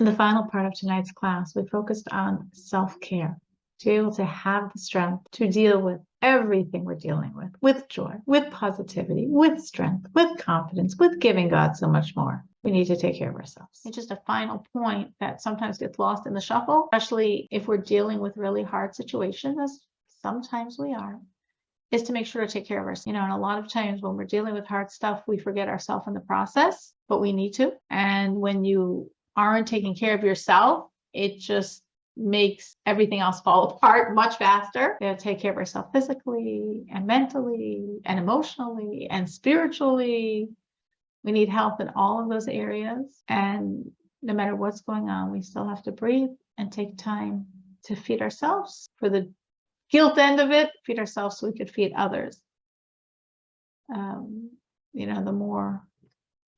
In the final part of tonight's class, we focused on self-care, to be able to have the strength to deal with everything we're dealing with joy, with positivity, with strength, with confidence, with giving God so much more. We need to take care of ourselves. It's just a final point that sometimes gets lost in the shuffle, especially if we're dealing with really hard situations, as sometimes we are, is to make sure to take care of ourselves. And a lot of times when we're dealing with hard stuff, we forget ourselves in the process, but we need to. And when you aren't taking care of yourself, it just makes everything else fall apart much faster. We have to take care of ourselves physically and mentally and emotionally and spiritually. We need help in all of those areas. And no matter what's going on, we still have to breathe and take time to feed ourselves. For the guilt end of it, feed ourselves so we could feed others. The more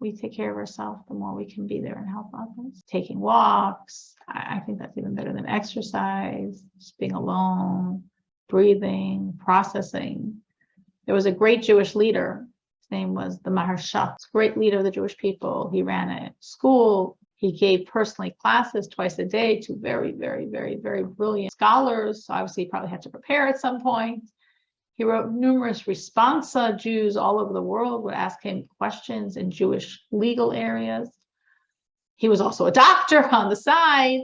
we take care of ourselves, the more we can be there and help others. Taking walks, I think that's even better than exercise, just being alone, breathing, processing. There was a great Jewish leader. His name was the Maharsha, great leader of the Jewish people. He ran a school. He gave personally classes twice a day to very, very, very, very brilliant scholars. So obviously he probably had to prepare at some point. He wrote numerous responsa. Jews all over the world would ask him questions in Jewish legal areas. He was also a doctor on the side.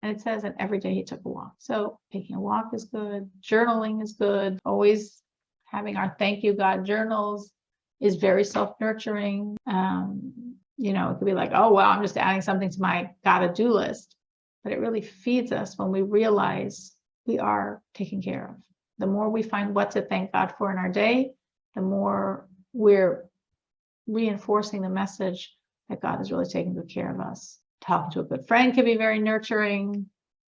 And it says that every day he took a walk. So taking a walk is good. Journaling is good. Always having our thank you God journals is very self-nurturing. It could be like, oh, well, I'm just adding something to my gotta-do list. But it really feeds us when we realize we are taken care of. The more we find what to thank God for in our day, the more we're reinforcing the message that God is really taking good care of us. Talking to a good friend can be very nurturing,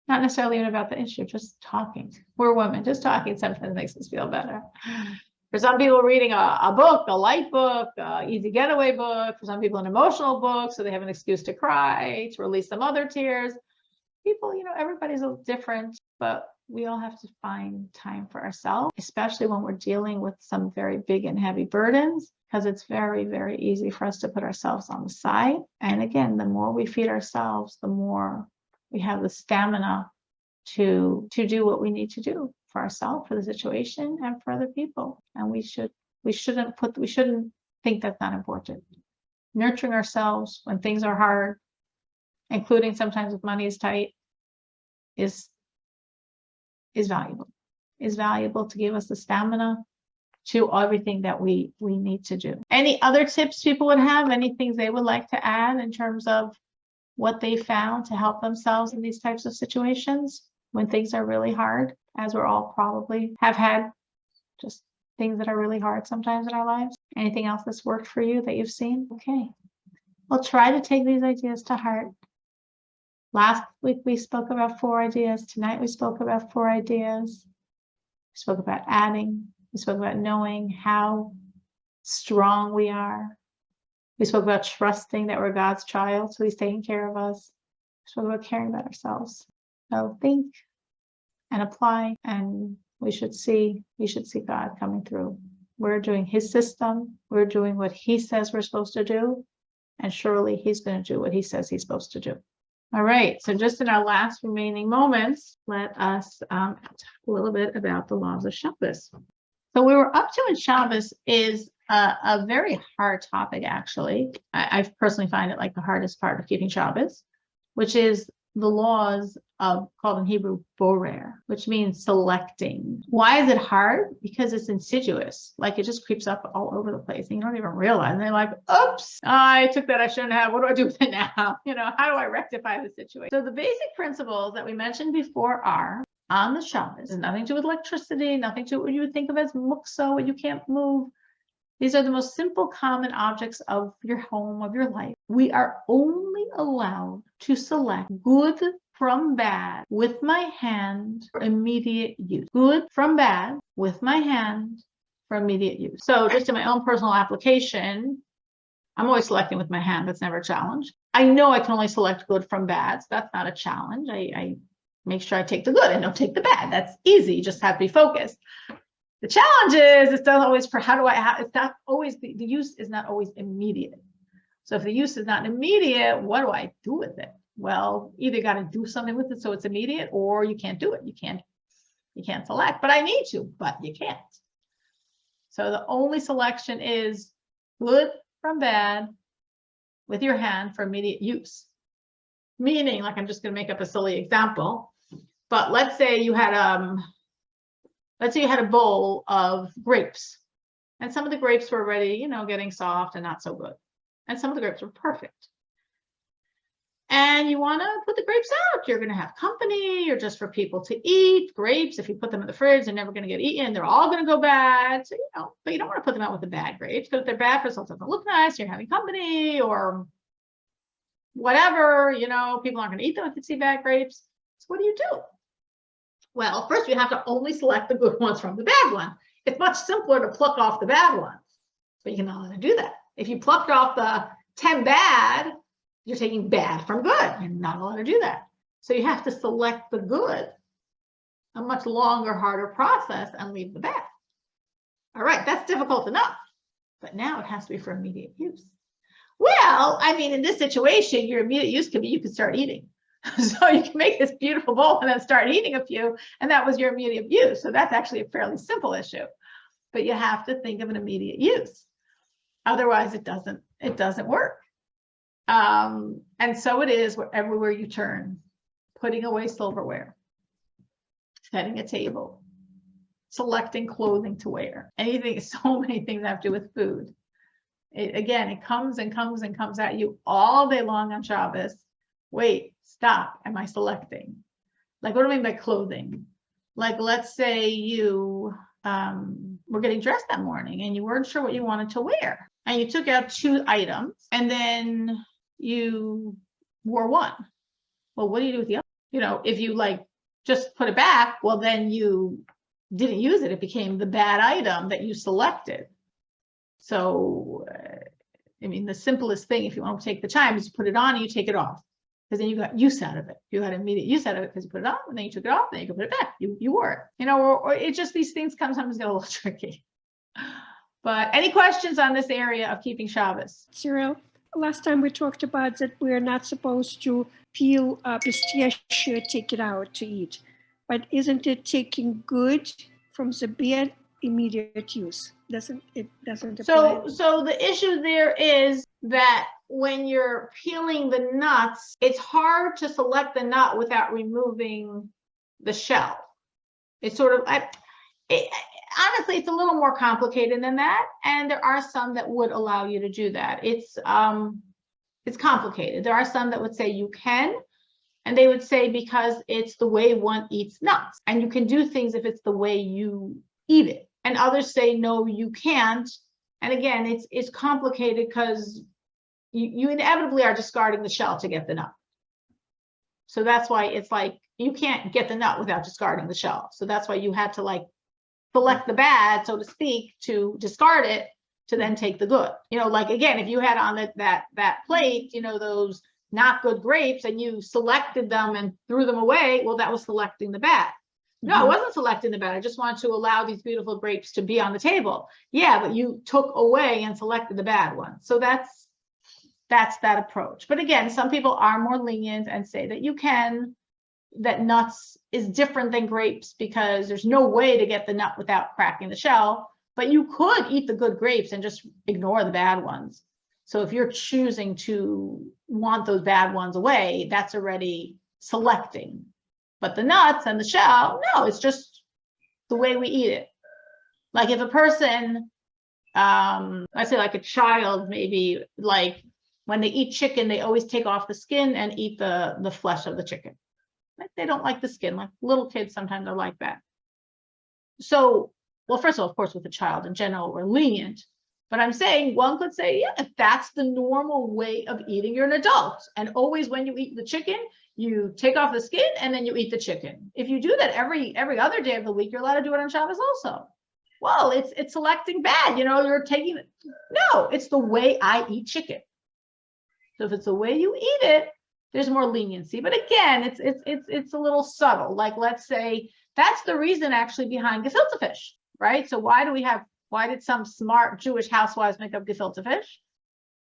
not necessarily even about the issue, just talking. We're women, just talking sometimes makes us feel better. For some people, reading a book, a light book, easy getaway book. For some people, an emotional book, so they have an excuse to cry, to release some other tears. People, everybody's a little different, but we all have to find time for ourselves, especially when we're dealing with some very big and heavy burdens, because it's very, very easy for us to put ourselves on the side. And again, the more we feed ourselves, the more we have the stamina to do what we need to do for ourselves, for the situation, and for other people. And we shouldn't think that's not important. Nurturing ourselves when things are hard, including sometimes if money is tight, is valuable. Is valuable to give us the stamina to everything that we need to do. Any other tips people would have? Any things they would like to add in terms of what they found to help themselves in these types of situations when things are really hard, as we're all probably have had just things that are really hard sometimes in our lives? Anything else that's worked for you that you've seen? Okay. Well, try to take these ideas to heart. Last week, we spoke about 4 ideas. Tonight, we spoke about 4 ideas. We spoke about adding. We spoke about knowing how strong we are. We spoke about trusting that we're God's child, so He's taking care of us. We spoke about caring about ourselves. So think and apply, and we should see God coming through. We're doing His system. We're doing what He says we're supposed to do, and surely He's going to do what He says He's supposed to do. All right, so just in our last remaining moments, let us talk a little bit about the laws of Shabbos. So we were up to in Shabbos is a very hard topic, actually. I personally find it like the hardest part of keeping Shabbos, which is the laws of, called in Hebrew, borer, which means selecting. Why is it hard? Because it's insidious. Like it just creeps up all over the place and you don't even realize. And they're like, oops, I took that I shouldn't have. What do I do with it now? How do I rectify the situation? So the basic principles that we mentioned before are on the Shabbos, nothing to do with electricity, nothing to do with what you would think of as muksa, what you can't move. These are the most simple common objects of your home, of your life. We are only allowed to select good from bad with my hand for immediate use. Good from bad with my hand for immediate use. So just in my own personal application, I'm always selecting with my hand. That's never a challenge. I know I can only select good from bad, so that's not a challenge. I make sure I take the good and don't take the bad. That's easy. You just have to be focused. The challenge is it's not always it's not always, the use is not always immediate. So if the use is not immediate, what do I do with it? Well, either got to do something with it so it's immediate, or you can't do it. You can't select, but I need to, but you can't. So the only selection is good from bad with your hand for immediate use. Meaning, like, I'm just going to make up a silly example, but let's say you had a bowl of grapes, and some of the grapes were already, getting soft and not so good, and some of the grapes were perfect. And you want to put the grapes out. You're going to have company, or just for people to eat. Grapes, if you put them in the fridge, they're never going to get eaten. They're all going to go bad. So, but you don't want to put them out with the bad grapes, because if they're bad, first of all, it doesn't look nice. You're having company or whatever, people aren't going to eat them if they see bad grapes. So what do? Well, first you have to only select the good ones from the bad one. It's much simpler to pluck off the bad ones, but you cannot do that. If you plucked off the 10 bad, you're taking bad from good. You're not allowed to do that. So you have to select the good, a much longer, harder process, and leave the bad. All right, that's difficult enough, but now it has to be for immediate use. Well, I mean, in this situation, your immediate use could be you could start eating. So you can make this beautiful bowl and then start eating a few, and that was your immediate use. So that's actually a fairly simple issue, but you have to think of an immediate use. Otherwise, it doesn't work. And so it is everywhere you turn, putting away silverware, setting a table, selecting clothing to wear, so many things have to do with food. It comes and comes and comes at you all day long on Shabbos. Wait, stop. Am I selecting? Like, what do I mean by clothing? Like, let's say you were getting dressed that morning and you weren't sure what you wanted to wear. And you took out 2 items and then you wore one. Well, what do you do with the other? If you just put it back, well, then you didn't use it. It became the bad item that you selected. So, I mean, the simplest thing, if you want to take the time, is you put it on and you take it off, because then you got use out of it. You had immediate use out of it because you put it on, and then you took it off, and then you can put it back. You wore it, or it just, these things sometimes get a little tricky. But any questions on this area of keeping Shabbos? Cyril, last time we talked about that we're not supposed to peel pistachio, take it out to eat. But isn't it taking good from the bad immediate use? Doesn't apply? So the issue there is that when you're peeling the nuts, it's hard to select the nut without removing the shell. It's sort of, honestly, it's a little more complicated than that, and there are some that would allow you to do that. It's complicated. There are some that would say you can, and they would say because it's the way one eats nuts, and you can do things if it's the way you eat it. And others say no, you can't. And again, it's complicated because you inevitably are discarding the shell to get the nut. So that's why it's like you can't get the nut without discarding the shell. So that's why you had to select the bad, so to speak, to discard it, to then take the good. Again, if you had on that plate, those not good grapes, and you selected them and threw them away, well, that was selecting the bad. No, I wasn't selecting the bad. I just wanted to allow these beautiful grapes to be on the table. Yeah, but you took away and selected the bad one. So that's that approach. But again, some people are more lenient and say that that nuts is different than grapes because there's no way to get the nut without cracking the shell. But you could eat the good grapes and just ignore the bad ones. So if you're choosing to want those bad ones away, that's already selecting. But the nuts and the shell, no, it's just the way we eat it. Like if a person, let's say like a child, maybe when they eat chicken, they always take off the skin and eat the flesh of the chicken. They don't like the skin. Like little kids sometimes are like that. So, well, first of all, of course, with a child in general, we're lenient. But I'm saying one could say, yeah, if that's the normal way of eating, you're an adult. And always when you eat the chicken, you take off the skin and then you eat the chicken. If you do that every other day of the week, you're allowed to do it on Shabbos also. Well, it's selecting bad, you're taking it. No, it's the way I eat chicken. So if it's the way you eat it, there's more leniency. But again, it's a little subtle. Like, let's say that's the reason actually behind gefilte fish, right? So why did some smart Jewish housewives make up gefilte fish?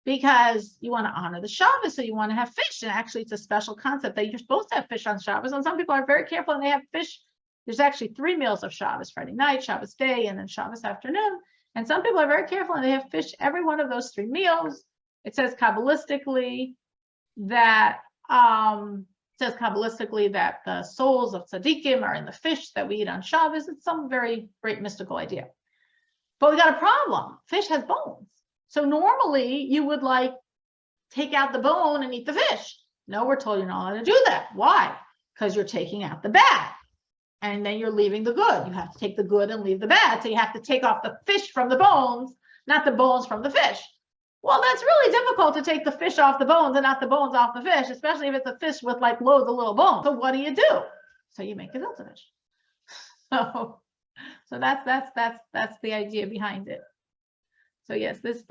because you want to honor the Shabbos, so you want to have fish. And actually, it's a special concept that you're supposed to have fish on Shabbos. And some people are very careful and they have fish. There's actually 3 meals of Shabbos: Friday night, Shabbos day, and then Shabbos afternoon. And some people are very careful and they have fish every one of those 3 meals. It says Kabbalistically that the souls of tzaddikim are in the fish that we eat on Shabbos. It's some very great mystical idea. But we got a problem. Fish has bones. So normally you would like take out the bone and eat the fish. No, we're told you're not allowed to do that. Why? Because you're taking out the bad. And then you're leaving the good. You have to take the good and leave the bad. So you have to take off the fish from the bones, not the bones from the fish. Well, that's really difficult to take the fish off the bones and not the bones off the fish, especially if it's a fish with like loads of little bones. So what do? So you make gefilte fish. So that's the idea behind it. So yes, this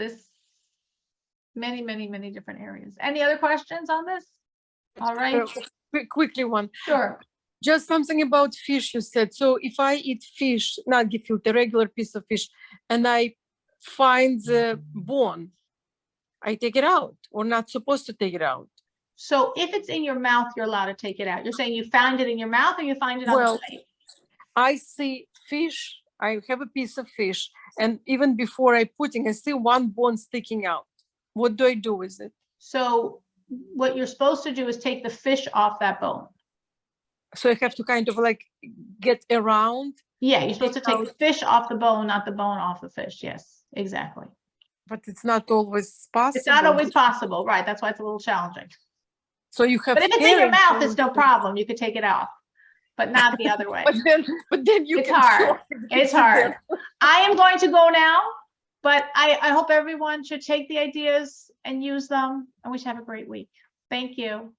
many different areas. Any other questions on this? All right. Quickly one. Sure. Just something about fish you said. So if I eat fish, not gefilte, a regular piece of fish, and I find the bone, I take it out, or not supposed to take it out? So if it's in your mouth, you're allowed to take it out. You're saying you found it in your mouth or you find it on the plate? I see fish, I have a piece of fish, and even before I putting, I see one bone sticking out. What do I do with it? So what you're supposed to do is take the fish off that bone. So I have to kind of like get around? Yeah, you're supposed to take the fish off the bone, not the bone off the fish. Yes, exactly. But it's not always possible. It's not always possible, right? That's why it's a little challenging. So you have. But if it's in your mouth, it's no problem. You could take it off, but not the other way. but then you. It's hard. It's hard. I am going to go now, but I hope everyone should take the ideas and use them, and we should have a great week. Thank you.